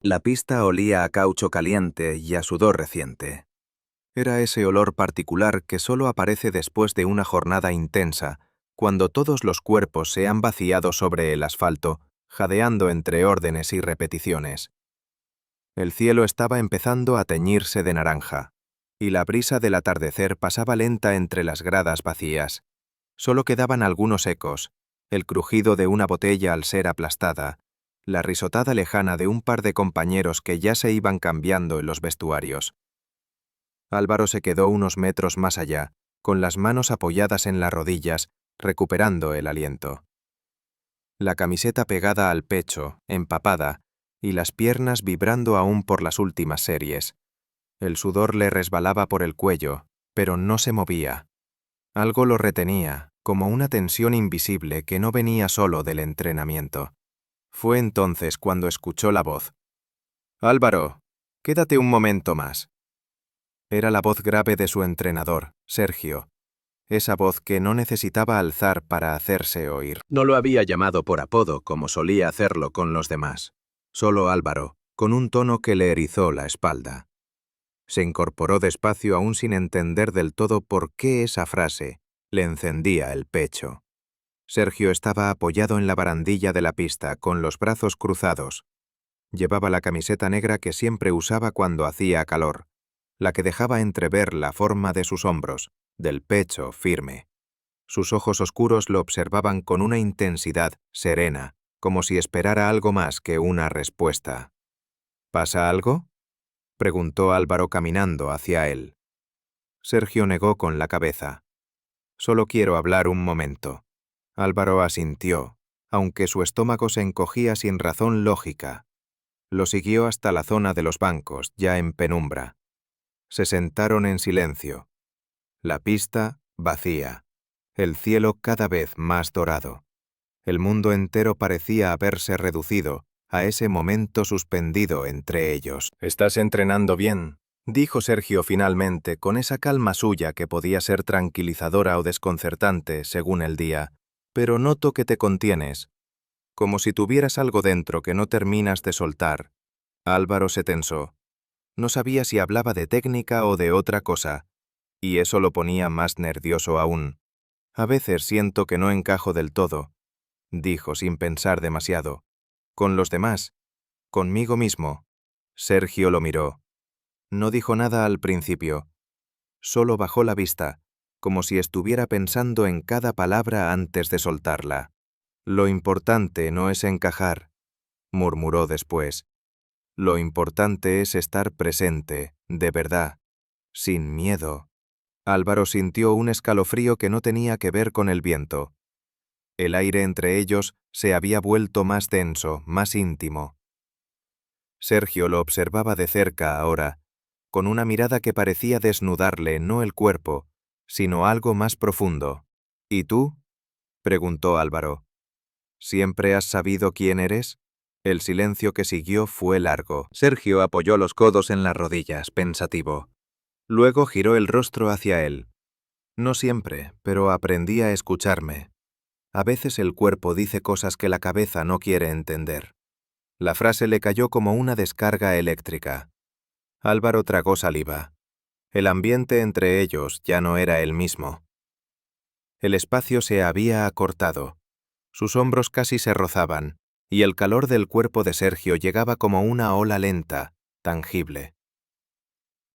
La pista olía a caucho caliente y a sudor reciente. Era ese olor particular que solo aparece después de una jornada intensa, cuando todos los cuerpos se han vaciado sobre el asfalto, jadeando entre órdenes y repeticiones. El cielo estaba empezando a teñirse de naranja, y la brisa del atardecer pasaba lenta entre las gradas vacías. Solo quedaban algunos ecos, el crujido de una botella al ser aplastada, la risotada lejana de un par de compañeros que ya se iban cambiando en los vestuarios. Álvaro se quedó unos metros más allá, con las manos apoyadas en las rodillas, recuperando el aliento. La camiseta pegada al pecho, empapada, y las piernas vibrando aún por las últimas series. El sudor le resbalaba por el cuello, pero no se movía. Algo lo retenía, como una tensión invisible que no venía solo del entrenamiento. Fue entonces cuando escuchó la voz. «Álvaro, quédate un momento más». Era la voz grave de su entrenador, Sergio, esa voz que no necesitaba alzar para hacerse oír. No lo había llamado por apodo como solía hacerlo con los demás. Solo Álvaro, con un tono que le erizó la espalda. Se incorporó despacio aún sin entender del todo por qué esa frase le encendía el pecho. Sergio estaba apoyado en la barandilla de la pista con los brazos cruzados. Llevaba la camiseta negra que siempre usaba cuando hacía calor, la que dejaba entrever la forma de sus hombros, del pecho firme. Sus ojos oscuros lo observaban con una intensidad serena, como si esperara algo más que una respuesta. ¿Pasa algo?, preguntó Álvaro caminando hacia él. Sergio negó con la cabeza. «Solo quiero hablar un momento». Álvaro asintió, aunque su estómago se encogía sin razón lógica. Lo siguió hasta la zona de los bancos, ya en penumbra. Se sentaron en silencio. La pista vacía, el cielo cada vez más dorado. El mundo entero parecía haberse reducido a ese momento suspendido entre ellos. «¿Estás entrenando bien?», dijo Sergio finalmente, con esa calma suya que podía ser tranquilizadora o desconcertante según el día. «Pero noto que te contienes, como si tuvieras algo dentro que no terminas de soltar». Álvaro se tensó. No sabía si hablaba de técnica o de otra cosa, y eso lo ponía más nervioso aún. «A veces siento que no encajo del todo», dijo sin pensar demasiado. «Con los demás, conmigo mismo». Sergio lo miró. No dijo nada al principio. Solo bajó la vista, como si estuviera pensando en cada palabra antes de soltarla. «Lo importante no es encajar», murmuró después. «Lo importante es estar presente, de verdad, sin miedo». Álvaro sintió un escalofrío que no tenía que ver con el viento. El aire entre ellos se había vuelto más denso, más íntimo. Sergio lo observaba de cerca ahora, con una mirada que parecía desnudarle no el cuerpo, sino algo más profundo. «¿Y tú?», preguntó Álvaro. «¿Siempre has sabido quién eres?». El silencio que siguió fue largo. Sergio apoyó los codos en las rodillas, pensativo. Luego giró el rostro hacia él. «No siempre, pero aprendí a escucharme. A veces el cuerpo dice cosas que la cabeza no quiere entender». La frase le cayó como una descarga eléctrica. Álvaro tragó saliva. El ambiente entre ellos ya no era el mismo. El espacio se había acortado. Sus hombros casi se rozaban, y el calor del cuerpo de Sergio llegaba como una ola lenta, tangible.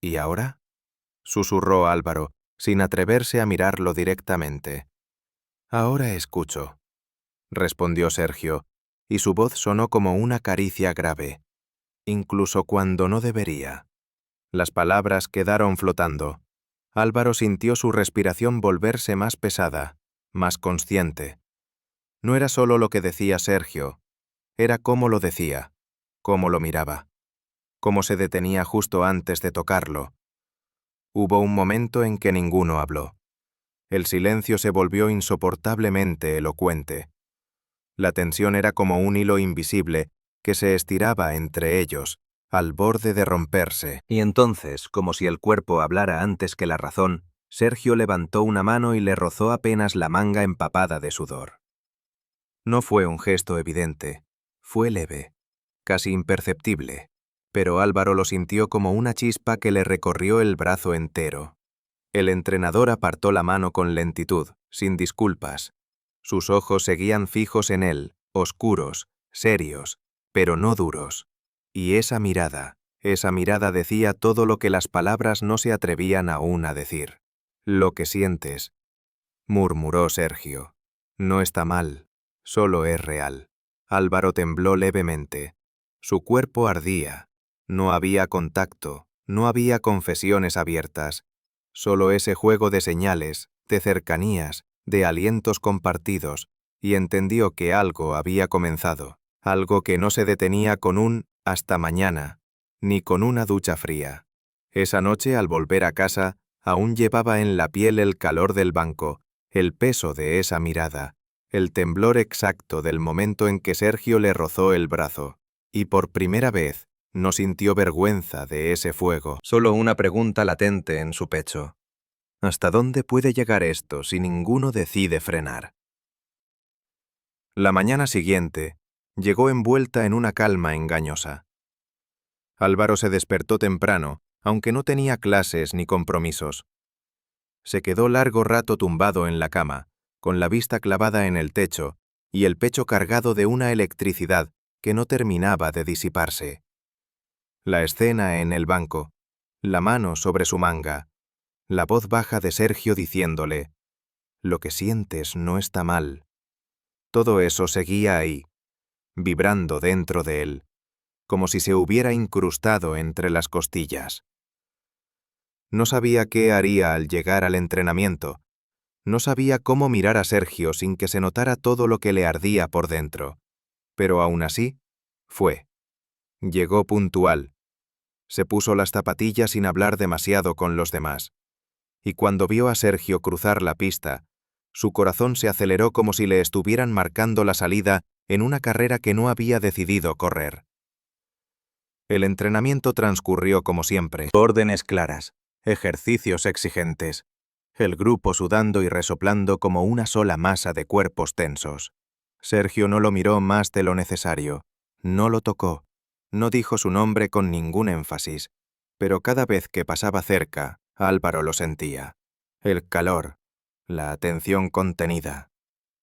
«¿Y ahora?», susurró Álvaro, sin atreverse a mirarlo directamente. «Ahora escucho», respondió Sergio, y su voz sonó como una caricia grave, incluso cuando no debería. Las palabras quedaron flotando. Álvaro sintió su respiración volverse más pesada, más consciente. No era solo lo que decía Sergio, era cómo lo decía, cómo lo miraba, cómo se detenía justo antes de tocarlo. Hubo un momento en que ninguno habló. El silencio se volvió insoportablemente elocuente. La tensión era como un hilo invisible que se estiraba entre ellos, al borde de romperse. Y entonces, como si el cuerpo hablara antes que la razón, Sergio levantó una mano y le rozó apenas la manga empapada de sudor. No fue un gesto evidente, fue leve, casi imperceptible. pero Álvaro lo sintió como una chispa que le recorrió el brazo entero. El entrenador apartó la mano con lentitud, sin disculpas. Sus ojos seguían fijos en él, oscuros, serios, pero no duros. Y esa mirada decía todo lo que las palabras no se atrevían aún a decir. «Lo que sientes», murmuró Sergio. «No está mal, solo es real». Álvaro tembló levemente. Su cuerpo ardía. No había contacto, no había confesiones abiertas. Solo ese juego de señales, de cercanías, de alientos compartidos, y entendió que algo había comenzado, algo que no se detenía con un «hasta mañana», ni con una ducha fría. Esa noche, al volver a casa, aún llevaba en la piel el calor del banco, el peso de esa mirada, el temblor exacto del momento en que Sergio le rozó el brazo, y por primera vez no sintió vergüenza de ese fuego, solo una pregunta latente en su pecho. ¿Hasta dónde puede llegar esto si ninguno decide frenar? La mañana siguiente llegó envuelta en una calma engañosa. Álvaro se despertó temprano, aunque no tenía clases ni compromisos. Se quedó largo rato tumbado en la cama, con la vista clavada en el techo y el pecho cargado de una electricidad que no terminaba de disiparse. La escena en el banco, la mano sobre su manga, la voz baja de Sergio diciéndole: «Lo que sientes no está mal». Todo eso seguía ahí, vibrando dentro de él, como si se hubiera incrustado entre las costillas. No sabía qué haría al llegar al entrenamiento. No sabía cómo mirar a Sergio sin que se notara todo lo que le ardía por dentro. Pero aún así, fue. Llegó puntual. Se puso las zapatillas sin hablar demasiado con los demás. Y cuando vio a Sergio cruzar la pista, su corazón se aceleró como si le estuvieran marcando la salida en una carrera que no había decidido correr. El entrenamiento transcurrió como siempre. Órdenes claras, ejercicios exigentes, el grupo sudando y resoplando como una sola masa de cuerpos tensos. Sergio no lo miró más de lo necesario, no lo tocó, no dijo su nombre con ningún énfasis, pero cada vez que pasaba cerca, Álvaro lo sentía. El calor, la atención contenida,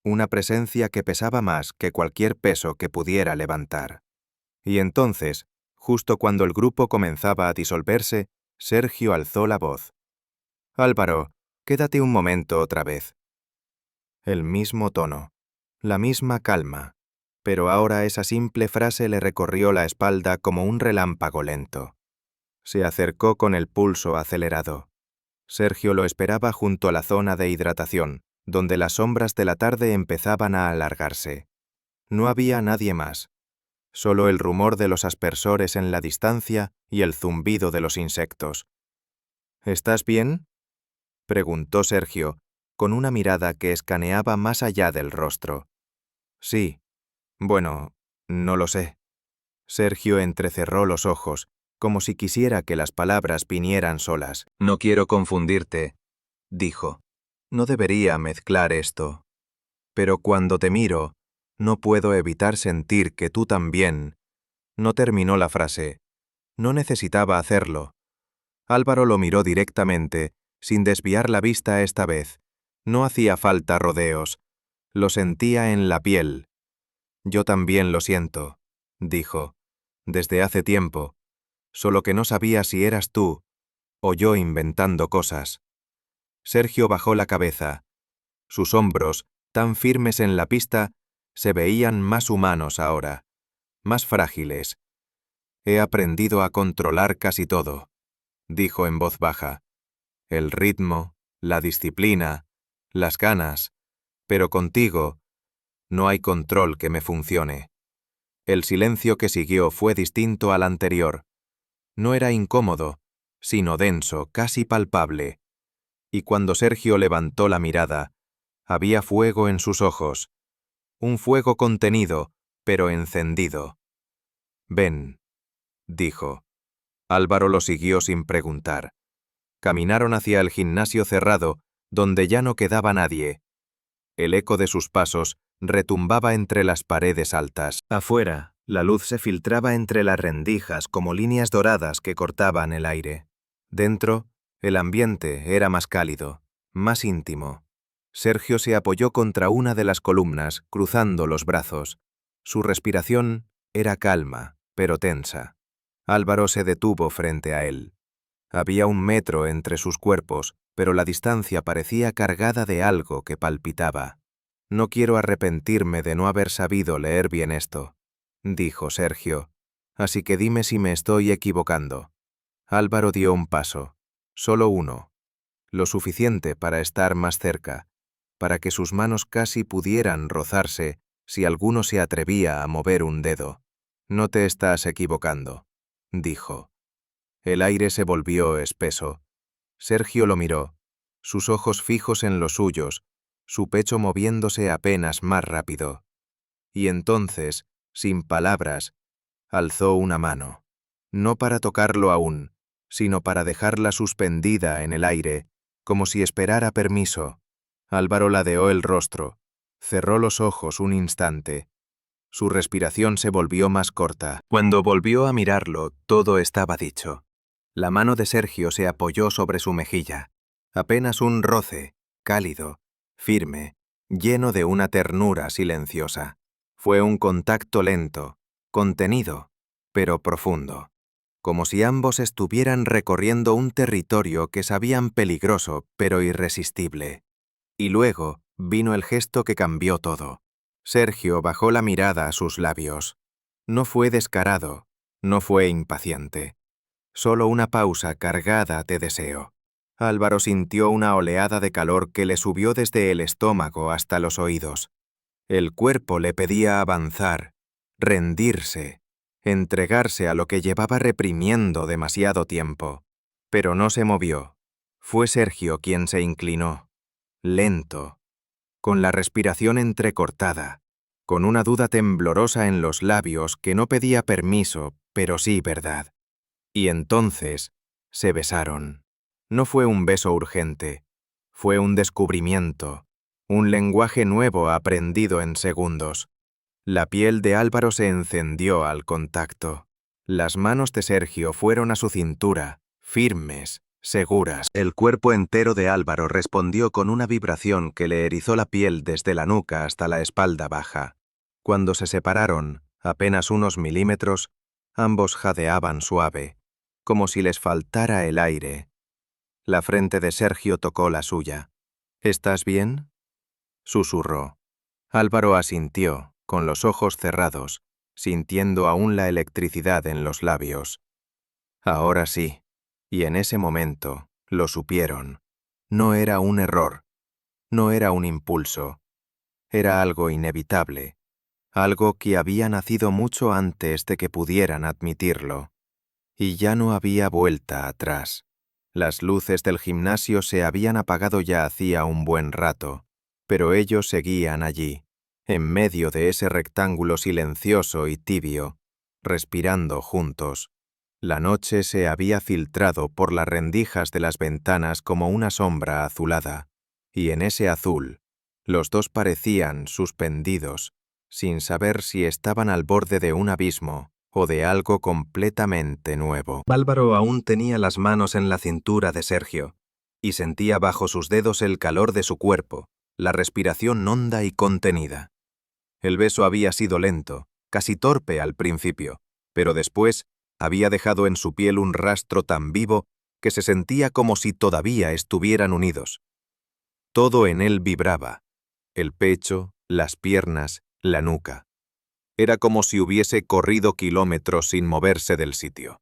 una presencia que pesaba más que cualquier peso que pudiera levantar. Y entonces, justo cuando el grupo comenzaba a disolverse, Sergio alzó la voz. «Álvaro, quédate un momento otra vez». El mismo tono, la misma calma, pero ahora esa simple frase le recorrió la espalda como un relámpago lento. Se acercó con el pulso acelerado. Sergio lo esperaba junto a la zona de hidratación, donde las sombras de la tarde empezaban a alargarse. No había nadie más, solo el rumor de los aspersores en la distancia y el zumbido de los insectos. «¿Estás bien?», preguntó Sergio, con una mirada que escaneaba más allá del rostro. «Sí. Bueno, no lo sé». Sergio entrecerró los ojos, como si quisiera que las palabras vinieran solas. «No quiero confundirte», dijo. «No debería mezclar esto. Pero cuando te miro, no puedo evitar sentir que tú también». No terminó la frase. No necesitaba hacerlo. Álvaro lo miró directamente, sin desviar la vista esta vez. No hacía falta rodeos. Lo sentía en la piel. «Yo también lo siento», dijo. «Desde hace tiempo. Solo que no sabía si eras tú o yo inventando cosas». Sergio bajó la cabeza. Sus hombros, tan firmes en la pista, se veían más humanos ahora, más frágiles. «He aprendido a controlar casi todo», dijo en voz baja. «El ritmo, la disciplina, las ganas, pero contigo no hay control que me funcione». El silencio que siguió fue distinto al anterior. No era incómodo, sino denso, casi palpable. Y cuando Sergio levantó la mirada, había fuego en sus ojos. Un fuego contenido, pero encendido. «Ven», dijo. Álvaro lo siguió sin preguntar. Caminaron hacia el gimnasio cerrado, donde ya no quedaba nadie. El eco de sus pasos retumbaba entre las paredes altas. Afuera, La luz se filtraba entre las rendijas como líneas doradas que cortaban el aire. Dentro, el ambiente era más cálido, más íntimo. Sergio se apoyó contra una de las columnas, cruzando los brazos. Su respiración era calma, pero tensa. Álvaro se detuvo frente a él. Había 1 metro entre sus cuerpos, pero la distancia parecía cargada de algo que palpitaba. «No quiero arrepentirme de no haber sabido leer bien esto», dijo Sergio. «Así que dime si me estoy equivocando». Álvaro dio un paso, solo uno, lo suficiente para estar más cerca, para que sus manos casi pudieran rozarse si alguno se atrevía a mover un dedo. «No te estás equivocando», dijo. El aire se volvió espeso. Sergio lo miró, sus ojos fijos en los suyos, su pecho moviéndose apenas más rápido. Y entonces, sin palabras, alzó una mano, no para tocarlo aún, sino para dejarla suspendida en el aire, como si esperara permiso. Álvaro ladeó el rostro, cerró los ojos un instante. Su respiración se volvió más corta. Cuando volvió a mirarlo, todo estaba dicho. La mano de Sergio se apoyó sobre su mejilla. Apenas un roce, cálido, firme, lleno de una ternura silenciosa. Fue un contacto lento, contenido, pero profundo. Como si ambos estuvieran recorriendo un territorio que sabían peligroso, pero irresistible. Y luego vino el gesto que cambió todo. Sergio bajó la mirada a sus labios. No fue descarado, no fue impaciente. Solo una pausa cargada de deseo. Álvaro sintió una oleada de calor que le subió desde el estómago hasta los oídos. El cuerpo le pedía avanzar, rendirse, entregarse a lo que llevaba reprimiendo demasiado tiempo. Pero no se movió. Fue Sergio quien se inclinó, lento, con la respiración entrecortada, con una duda temblorosa en los labios que no pedía permiso, pero sí verdad. Y entonces se besaron. No fue un beso urgente, fue un descubrimiento, un lenguaje nuevo aprendido en segundos. La piel de Álvaro se encendió al contacto. Las manos de Sergio fueron a su cintura, firmes, seguras. El cuerpo entero de Álvaro respondió con una vibración que le erizó la piel desde la nuca hasta la espalda baja. Cuando se separaron, apenas unos milímetros, ambos jadeaban suave, como si les faltara el aire. La frente de Sergio tocó la suya. «¿Estás bien?», susurró. Álvaro asintió, con los ojos cerrados, sintiendo aún la electricidad en los labios. Ahora sí, y en ese momento, lo supieron. No era un error, no era un impulso, era algo inevitable, algo que había nacido mucho antes de que pudieran admitirlo. Y ya no había vuelta atrás. Las luces del gimnasio se habían apagado ya hacía un buen rato, pero ellos seguían allí, en medio de ese rectángulo silencioso y tibio, respirando juntos. La noche se había filtrado por las rendijas de las ventanas como una sombra azulada, y en ese azul, los dos parecían suspendidos, sin saber si estaban al borde de un abismo o de algo completamente nuevo. Álvaro aún tenía las manos en la cintura de Sergio, y sentía bajo sus dedos el calor de su cuerpo, la respiración honda y contenida. El beso había sido lento, casi torpe al principio, pero después había dejado en su piel un rastro tan vivo que se sentía como si todavía estuvieran unidos. Todo en él vibraba, el pecho, las piernas, la nuca. Era como si hubiese corrido kilómetros sin moverse del sitio.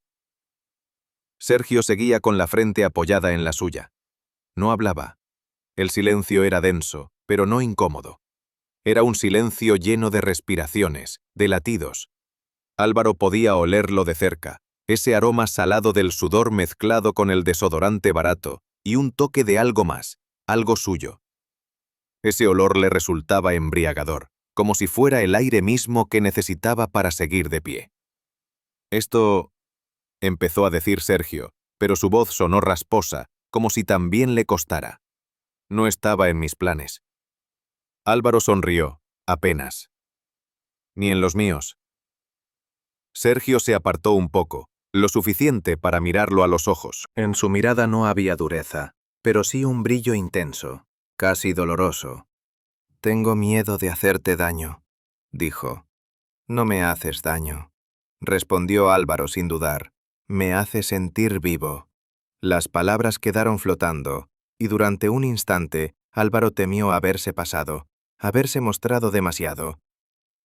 Sergio seguía con la frente apoyada en la suya. No hablaba. El silencio era denso, pero no incómodo. Era un silencio lleno de respiraciones, de latidos. Álvaro podía olerlo de cerca, ese aroma salado del sudor mezclado con el desodorante barato, y un toque de algo más, algo suyo. Ese olor le resultaba embriagador, como si fuera el aire mismo que necesitaba para seguir de pie. «Esto», empezó a decir Sergio, pero su voz sonó rasposa, como si también le costara. «No estaba en mis planes». Álvaro sonrió, apenas. «Ni en los míos». Sergio se apartó un poco, lo suficiente para mirarlo a los ojos. En su mirada no había dureza, pero sí un brillo intenso, casi doloroso. «Tengo miedo de hacerte daño», dijo. «No me haces daño», respondió Álvaro sin dudar. «Me hace sentir vivo». Las palabras quedaron flotando, y durante un instante Álvaro temió haberse pasado, haberse mostrado demasiado.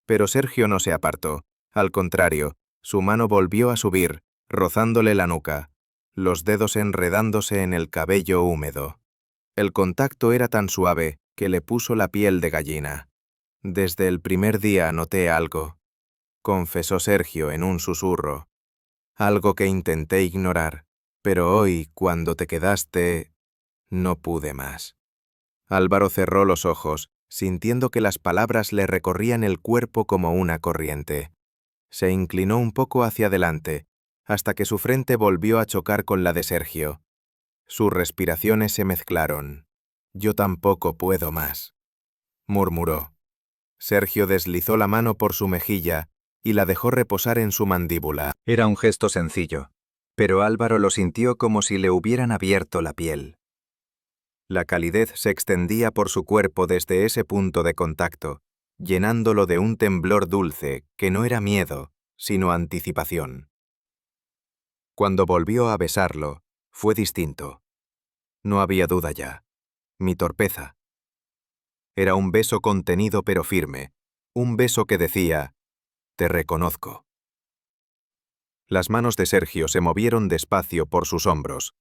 Pero Sergio no se apartó. Al contrario, su mano volvió a subir, rozándole la nuca, los dedos enredándose en el cabello húmedo. El contacto era tan suave que le puso la piel de gallina. «Desde el primer día noté algo», confesó Sergio en un susurro. «Algo que intenté ignorar, pero hoy, cuando te quedaste, no pude más». Álvaro cerró los ojos, sintiendo que las palabras le recorrían el cuerpo como una corriente. Se inclinó un poco hacia adelante, hasta que su frente volvió a chocar con la de Sergio. Sus respiraciones se mezclaron. «Yo tampoco puedo más», murmuró. Sergio deslizó la mano por su mejilla y la dejó reposar en su mandíbula. Era un gesto sencillo, pero Álvaro lo sintió como si le hubieran abierto la piel. La calidez se extendía por su cuerpo desde ese punto de contacto, llenándolo de un temblor dulce que no era miedo, sino anticipación. Cuando volvió a besarlo, fue distinto. No había duda ya. Mi torpeza. Era un beso contenido pero firme, un beso que decía: «Te reconozco». Las manos de Sergio se movieron despacio por sus hombros.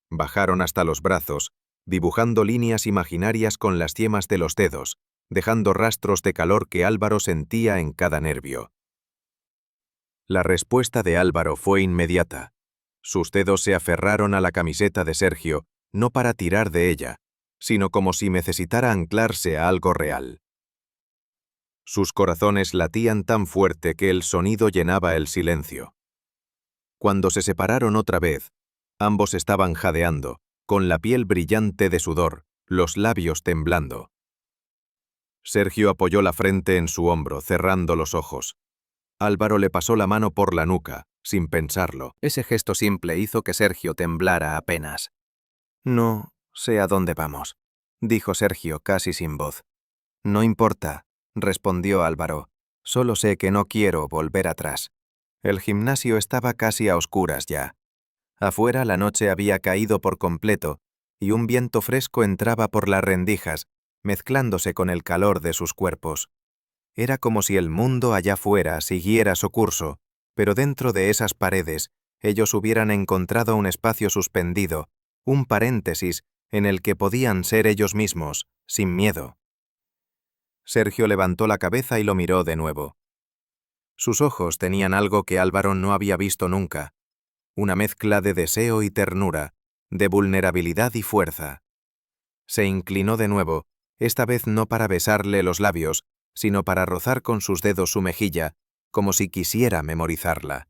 Bajaron hasta los brazos, dibujando líneas imaginarias con las yemas de los dedos, dejando rastros de calor que Álvaro sentía en cada nervio. La respuesta de Álvaro fue inmediata. Sus dedos se aferraron a la camiseta de Sergio, no para tirar de ella, sino como si necesitara anclarse a algo real. Sus corazones latían tan fuerte que el sonido llenaba el silencio. Cuando se separaron otra vez, ambos estaban jadeando, con la piel brillante de sudor, los labios temblando. Sergio apoyó la frente en su hombro, cerrando los ojos. Álvaro le pasó la mano por la nuca, sin pensarlo. Ese gesto simple hizo que Sergio temblara apenas. «No sé a dónde vamos», dijo Sergio casi sin voz. «No importa», respondió Álvaro. «Solo sé que no quiero volver atrás». El gimnasio estaba casi a oscuras ya. Afuera la noche había caído por completo, y un viento fresco entraba por las rendijas, mezclándose con el calor de sus cuerpos. Era como si el mundo allá fuera siguiera su curso, pero dentro de esas paredes ellos hubieran encontrado un espacio suspendido, un paréntesis en el que podían ser ellos mismos, sin miedo. Sergio levantó la cabeza y lo miró de nuevo. Sus ojos tenían algo que Álvaro no había visto nunca, una mezcla de deseo y ternura, de vulnerabilidad y fuerza. Se inclinó de nuevo, esta vez no para besarle los labios, sino para rozar con sus dedos su mejilla, como si quisiera memorizarla.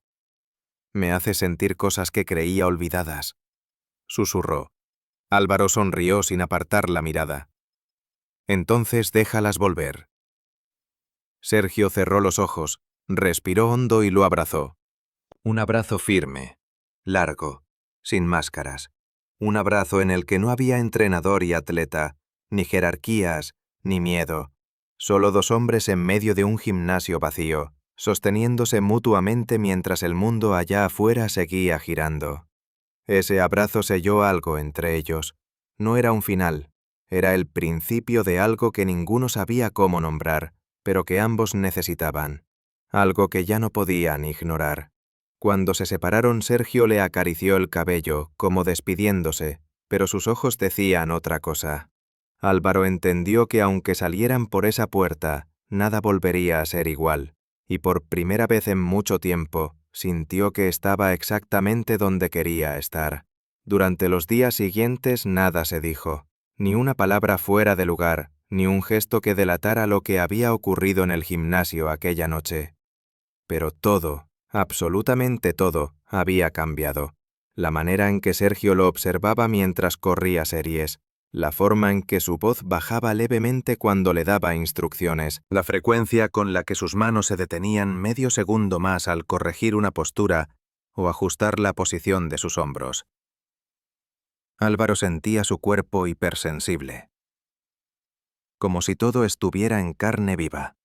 «Me hace sentir cosas que creía olvidadas», susurró. Álvaro sonrió sin apartar la mirada. «Entonces déjalas volver». Sergio cerró los ojos, respiró hondo y lo abrazó. Un abrazo firme, largo, sin máscaras. Un abrazo en el que no había entrenador y atleta, ni jerarquías, ni miedo. Solo dos hombres en medio de un gimnasio vacío, sosteniéndose mutuamente mientras el mundo allá afuera seguía girando. Ese abrazo selló algo entre ellos. No era un final, era el principio de algo que ninguno sabía cómo nombrar, pero que ambos necesitaban. Algo que ya no podían ignorar. Cuando se separaron, Sergio le acarició el cabello, como despidiéndose, pero sus ojos decían otra cosa. Álvaro entendió que aunque salieran por esa puerta, nada volvería a ser igual, y por primera vez en mucho tiempo, sintió que estaba exactamente donde quería estar. Durante los días siguientes nada se dijo, ni una palabra fuera de lugar, ni un gesto que delatara lo que había ocurrido en el gimnasio aquella noche. Pero todo, absolutamente todo, había cambiado. La manera en que Sergio lo observaba mientras corría series, la forma en que su voz bajaba levemente cuando le daba instrucciones, la frecuencia con la que sus manos se detenían medio segundo más al corregir una postura o ajustar la posición de sus hombros. Álvaro sentía su cuerpo hipersensible, como si todo estuviera en carne viva.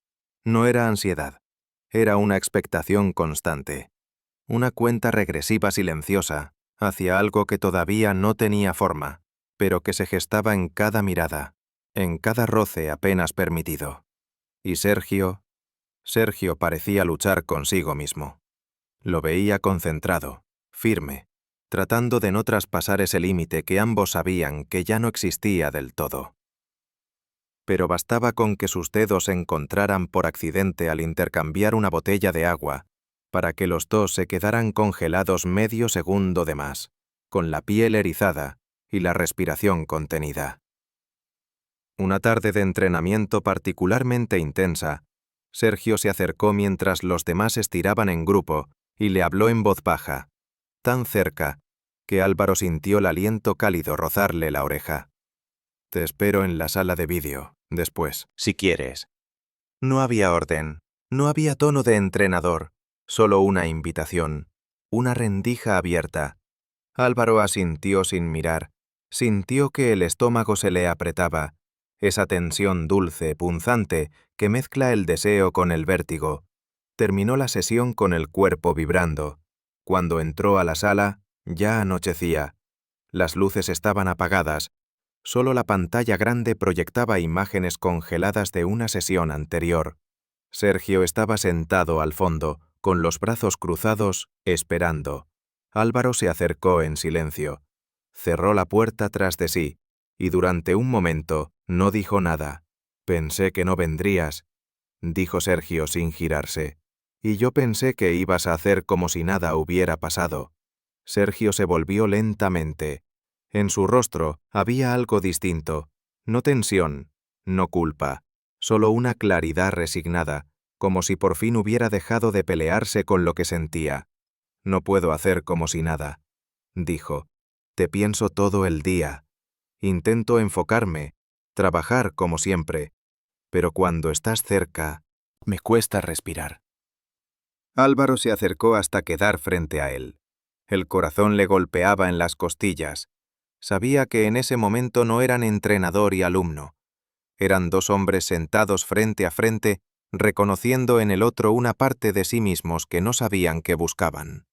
No era ansiedad, era una expectación constante, una cuenta regresiva silenciosa hacia algo que todavía no tenía forma, pero que se gestaba en cada mirada, en cada roce apenas permitido. Y Sergio parecía luchar consigo mismo. Lo veía concentrado, firme, tratando de no traspasar ese límite que ambos sabían que ya no existía del todo. Pero bastaba con que sus dedos se encontraran por accidente al intercambiar una botella de agua para que los dos se quedaran congelados medio segundo de más, con la piel erizada y la respiración contenida. Una tarde de entrenamiento particularmente intensa, Sergio se acercó mientras los demás estiraban en grupo y le habló en voz baja, tan cerca que Álvaro sintió el aliento cálido rozarle la oreja. «Te espero en la sala de vídeo, después, si quieres». No había orden, no había tono de entrenador, solo una invitación, una rendija abierta. Álvaro asintió sin mirar, sintió que el estómago se le apretaba, esa tensión dulce, punzante, que mezcla el deseo con el vértigo. Terminó la sesión con el cuerpo vibrando. Cuando entró a la sala, ya anochecía. Las luces estaban apagadas. Solo la pantalla grande proyectaba imágenes congeladas de una sesión anterior. Sergio estaba sentado al fondo, con los brazos cruzados, esperando. Álvaro se acercó en silencio. Cerró la puerta tras de sí, y durante un momento no dijo nada. «Pensé que no vendrías», dijo Sergio sin girarse. «Y yo pensé que ibas a hacer como si nada hubiera pasado». Sergio se volvió lentamente. En su rostro había algo distinto, no tensión, no culpa, solo una claridad resignada, como si por fin hubiera dejado de pelearse con lo que sentía. «No puedo hacer como si nada», dijo. «Te pienso todo el día. Intento enfocarme, trabajar como siempre, pero cuando estás cerca, me cuesta respirar». Álvaro se acercó hasta quedar frente a él. El corazón le golpeaba en las costillas. Sabía que en ese momento no eran entrenador y alumno. Eran dos hombres sentados frente a frente, reconociendo en el otro una parte de sí mismos que no sabían que buscaban.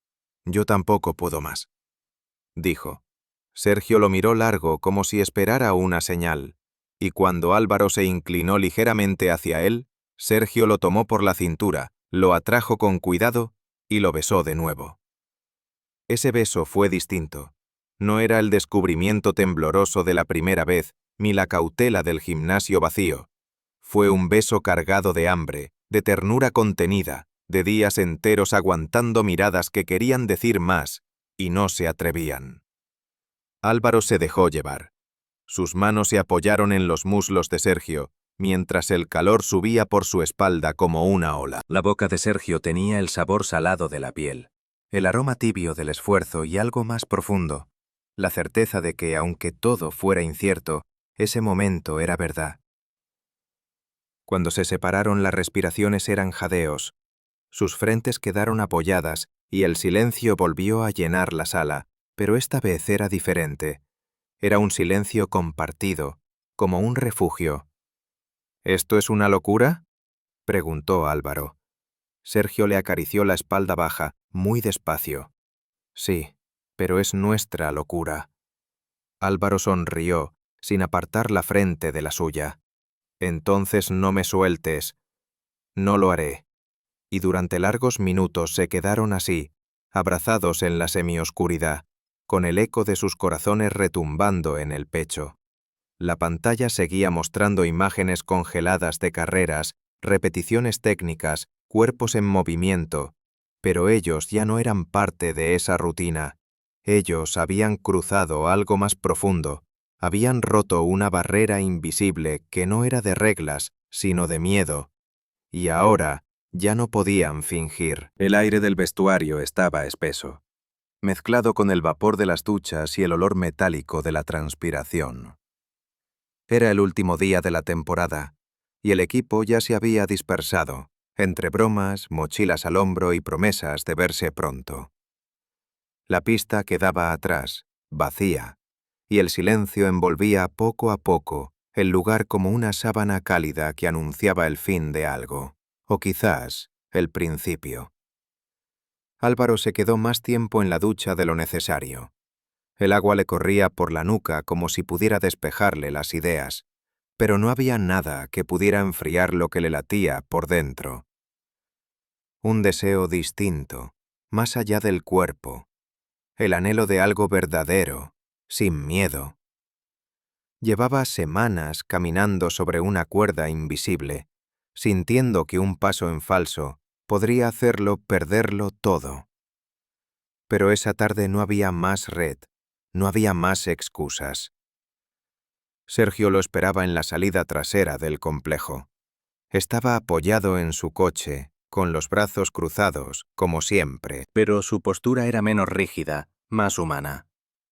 «Yo tampoco puedo más», dijo. Sergio lo miró largo como si esperara una señal, y cuando Álvaro se inclinó ligeramente hacia él, Sergio lo tomó por la cintura, lo atrajo con cuidado y lo besó de nuevo. Ese beso fue distinto. No era el descubrimiento tembloroso de la primera vez, ni la cautela del gimnasio vacío. Fue un beso cargado de hambre, de ternura contenida, de días enteros aguantando miradas que querían decir más, y no se atrevían. Álvaro se dejó llevar. Sus manos se apoyaron en los muslos de Sergio, mientras el calor subía por su espalda como una ola. La boca de Sergio tenía el sabor salado de la piel, el aroma tibio del esfuerzo y algo más profundo, la certeza de que, aunque todo fuera incierto, ese momento era verdad. Cuando se separaron, las respiraciones eran jadeos. Sus frentes quedaron apoyadas y el silencio volvió a llenar la sala, pero esta vez era diferente. Era un silencio compartido, como un refugio. «¿Esto es una locura?», preguntó Álvaro. Sergio le acarició la espalda baja, muy despacio. «Sí, pero es nuestra locura». Álvaro sonrió, sin apartar la frente de la suya. «Entonces no me sueltes». «No lo haré». Y durante largos minutos se quedaron así, abrazados en la semioscuridad, con el eco de sus corazones retumbando en el pecho. La pantalla seguía mostrando imágenes congeladas de carreras, repeticiones técnicas, cuerpos en movimiento, pero ellos ya no eran parte de esa rutina. Ellos habían cruzado algo más profundo, habían roto una barrera invisible que no era de reglas, sino de miedo. Y ahora ya no podían fingir. El aire del vestuario estaba espeso, mezclado con el vapor de las duchas y el olor metálico de la transpiración. Era el último día de la temporada, y el equipo ya se había dispersado, entre bromas, mochilas al hombro y promesas de verse pronto. La pista quedaba atrás, vacía, y el silencio envolvía poco a poco el lugar como una sábana cálida que anunciaba el fin de algo, o quizás el principio. Álvaro se quedó más tiempo en la ducha de lo necesario. El agua le corría por la nuca como si pudiera despejarle las ideas, pero no había nada que pudiera enfriar lo que le latía por dentro. Un deseo distinto, más allá del cuerpo, el anhelo de algo verdadero, sin miedo. Llevaba semanas caminando sobre una cuerda invisible, sintiendo que un paso en falso podría hacerlo perderlo todo. Pero esa tarde no había más red, no había más excusas. Sergio lo esperaba en la salida trasera del complejo. Estaba apoyado en su coche, con los brazos cruzados, como siempre, pero su postura era menos rígida, más humana.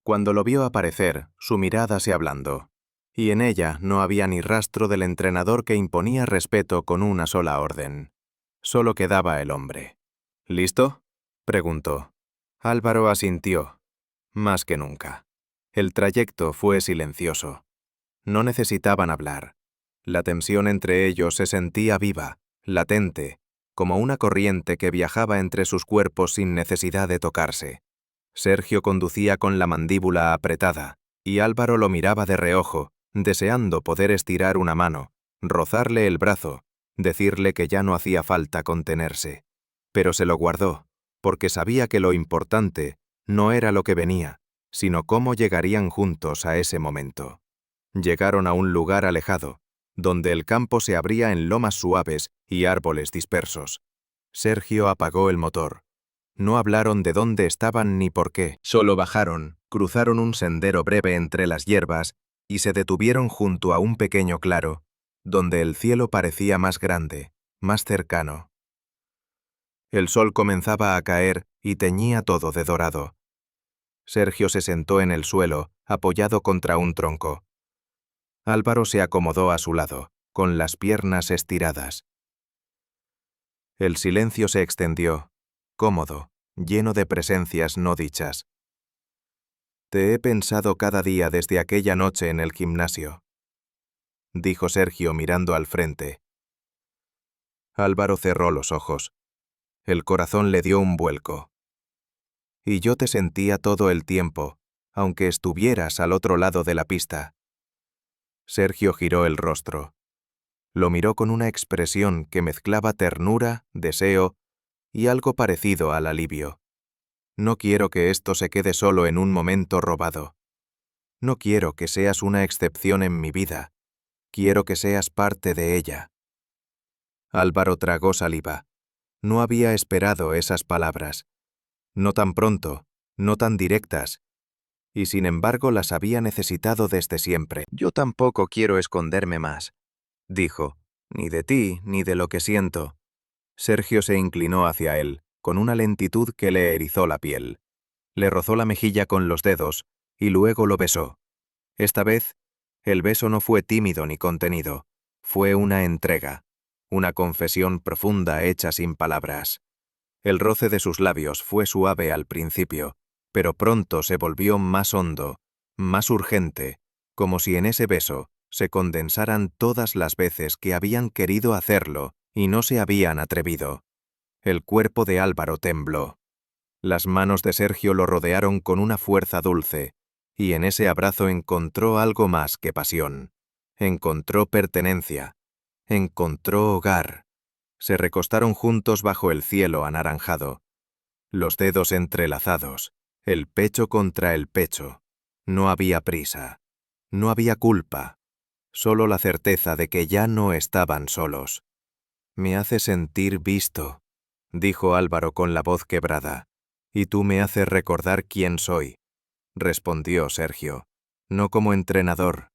Cuando lo vio aparecer, su mirada se ablandó, y en ella no había ni rastro del entrenador que imponía respeto con una sola orden. Solo quedaba el hombre. ¿Listo?, preguntó. Álvaro asintió, más que nunca. El trayecto fue silencioso. No necesitaban hablar. La tensión entre ellos se sentía viva, latente, como una corriente que viajaba entre sus cuerpos sin necesidad de tocarse. Sergio conducía con la mandíbula apretada, y Álvaro lo miraba de reojo, deseando poder estirar una mano, rozarle el brazo, decirle que ya no hacía falta contenerse. Pero se lo guardó, porque sabía que lo importante no era lo que venía, sino cómo llegarían juntos a ese momento. Llegaron a un lugar alejado, donde el campo se abría en lomas suaves y árboles dispersos. Sergio apagó el motor. No hablaron de dónde estaban ni por qué. Solo bajaron, cruzaron un sendero breve entre las hierbas y se detuvieron junto a un pequeño claro, donde el cielo parecía más grande, más cercano. El sol comenzaba a caer y teñía todo de dorado. Sergio se sentó en el suelo, apoyado contra un tronco. Álvaro se acomodó a su lado, con las piernas estiradas. El silencio se extendió, cómodo, lleno de presencias no dichas. «Te he pensado cada día desde aquella noche en el gimnasio», dijo Sergio mirando al frente. Álvaro cerró los ojos. El corazón le dio un vuelco. «Y yo te sentía todo el tiempo, aunque estuvieras al otro lado de la pista». Sergio giró el rostro. Lo miró con una expresión que mezclaba ternura, deseo y algo parecido al alivio. «No quiero que esto se quede solo en un momento robado. No quiero que seas una excepción en mi vida. Quiero que seas parte de ella». Álvaro tragó saliva. No había esperado esas palabras. No tan pronto, no tan directas. Y sin embargo las había necesitado desde siempre. «Yo tampoco quiero esconderme más», dijo, «ni de ti, ni de lo que siento». Sergio se inclinó hacia él, con una lentitud que le erizó la piel. Le rozó la mejilla con los dedos, y luego lo besó. Esta vez, el beso no fue tímido ni contenido. Fue una entrega, una confesión profunda hecha sin palabras. El roce de sus labios fue suave al principio, pero pronto se volvió más hondo, más urgente, como si en ese beso se condensaran todas las veces que habían querido hacerlo y no se habían atrevido. El cuerpo de Álvaro tembló. Las manos de Sergio lo rodearon con una fuerza dulce, y en ese abrazo encontró algo más que pasión. Encontró pertenencia. Encontró hogar. Se recostaron juntos bajo el cielo anaranjado. Los dedos entrelazados, el pecho contra el pecho. No había prisa. No había culpa. Solo la certeza de que ya no estaban solos. «Me hace sentir visto», dijo Álvaro con la voz quebrada. «Y tú me haces recordar quién soy», respondió Sergio. «No como entrenador,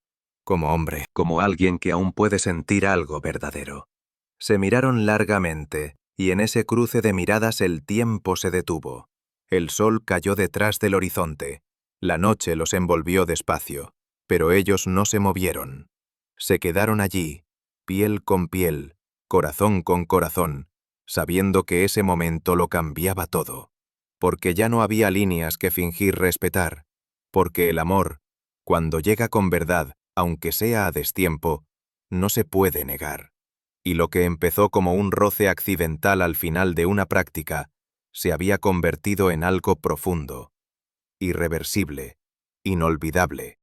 como hombre, como alguien que aún puede sentir algo verdadero». Se miraron largamente, y en ese cruce de miradas el tiempo se detuvo. El sol cayó detrás del horizonte. La noche los envolvió despacio, pero ellos no se movieron. Se quedaron allí, piel con piel, corazón con corazón, sabiendo que ese momento lo cambiaba todo. Porque ya no había líneas que fingir respetar, porque el amor, cuando llega con verdad, aunque sea a destiempo, no se puede negar. Y lo que empezó como un roce accidental al final de una práctica, se había convertido en algo profundo, irreversible, inolvidable.